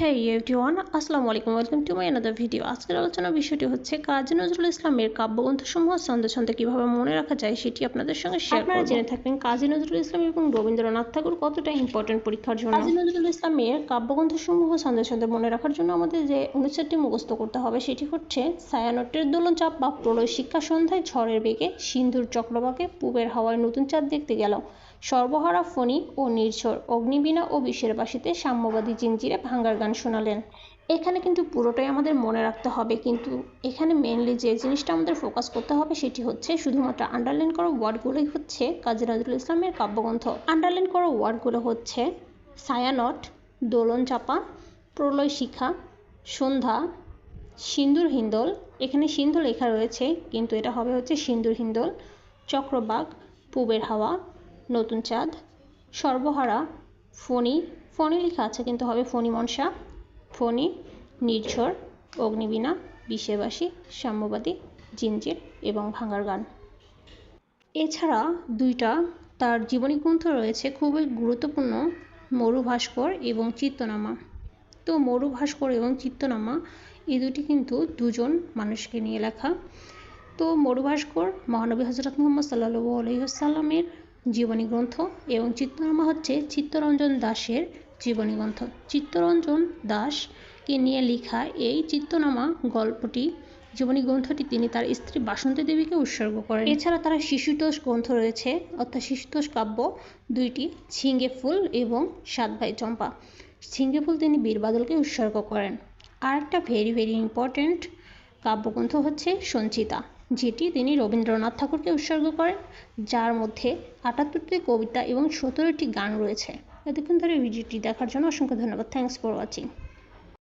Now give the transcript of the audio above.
Hey everyone, আসসালামু আলাইকুম, welcome to my another video. আজকের আলোচনার বিষয়টি হচ্ছে কাজী নজরুল ইসলামের কাব্যগ্রন্থসমূহ ছন্দে ছন্দে কীভাবে মনে রাখা যায় সেটি আপনাদের সঙ্গে শেয়ার করব। আপনারা জেনে থাকবেন কাজী নজরুল ইসলাম এবং রবীন্দ্রনাথ ঠাকুর কতটা ইম্পর্টেন্ট পরীক্ষার জন্য। কাজী নজরুল ইসলামের কাব্যগ্রন্থসমূহ ছন্দে ছন্দে মনে রাখার জন্য আমাদের যে অনুচ্ছেদটি মুখস্থ করতে হবে সেটি হচ্ছে ছায়ানটের দোলনচাপ বা প্রলয় শিক্ষা সন্ধ্যায় ঝড়ের বেগে সিন্ধুর চক্রবাকে পূবের হাওয়ায় নতুন চাঁদ দেখতে গেল, সর্বহারা ফণী ও নির্ঝর অগ্নিবীণা ও বিষের বাঁশিতে সাম্যবাদী জিঞ্জিরে ভাঙ্গার গান শোনালেন। এখানে কিন্তু পুরোটাই আমাদের মনে রাখতে হবে, কিন্তু এখানে মেনলি যে জিনিসটা আমাদের ফোকাস করতে হবে সেটি হচ্ছে শুধুমাত্র আন্ডারলাইন করা ওয়ার্ডগুলোই হচ্ছে কাজী নজরুল ইসলামের কাব্যগ্রন্থ। আন্ডারলাইন করা ওয়ার্ডগুলো হচ্ছে ছায়ানট, দোলন চাপা, প্রলয় শিখা, সন্ধ্যা, সিন্দুর হিন্দোল, এখানে সিন্ধু লেখা রয়েছে কিন্তু এটা হবে হচ্ছে সিন্দুর হিন্দোল, চক্রবাক, পূবের হাওয়া, নতুন চাঁদ, সর্বহারা, ফণী, ফণী লেখা আছে কিন্তু হবে ফণী মনসা, ফণী, নির্ঝর, অগ্নিবীণা, বিষের বাঁশি, সাম্যবাদী, জিঞ্জির এবং ভাঙ্গার গান। এছাড়া দুইটা তার জীবনী গ্রন্থ রয়েছে খুবই গুরুত্বপূর্ণ, মরুভাস্কর এবং চিত্তনামা। তো মরুভাস্কর এবং চিত্তনামা এই দুটি কিন্তু দুজন মানুষকে নিয়ে লেখা। তো মরুভাস্কর মহানবী হযরত মুহাম্মদ সাল্লাল্লাহু আলাইহি ওয়াসাল্লামের জীবনী গ্রন্থ এবং চিত্তনামা হচ্ছে চিত্তরঞ্জন দাশের জীবনী গ্রন্থ। চিত্তরঞ্জন দাসকে নিয়ে লেখা এই চিত্তনামা গল্পটি জীবনী গ্রন্থটি তিনি তার স্ত্রী বাসন্তী দেবীকে উৎসর্গ করেন। এছাড়া তার শিশুতোষ গ্রন্থ রয়েছে, অর্থাৎ শিশুতোষ কাব্য দুইটি, ছিঙ্গে ফুল এবং সাত ভাই চম্পা। ছিঙ্গে ফুল তিনি বীরবাদলকে উৎসর্গ করেন। আর একটা ভেরি ইম্পর্ট্যান্ট কাব্যগ্রন্থ হচ্ছে সঞ্চিতা, যেটি তিনি রবীন্দ্রনাথ ঠাকুরকে উৎসর্গ করেন, যার মধ্যে ৭৮টি কবিতা এবং ১৭টি গান রয়েছে। এতক্ষণ ধরে ভিডিওটি দেখার জন্য অসংখ্য ধন্যবাদ। Thanks for watching.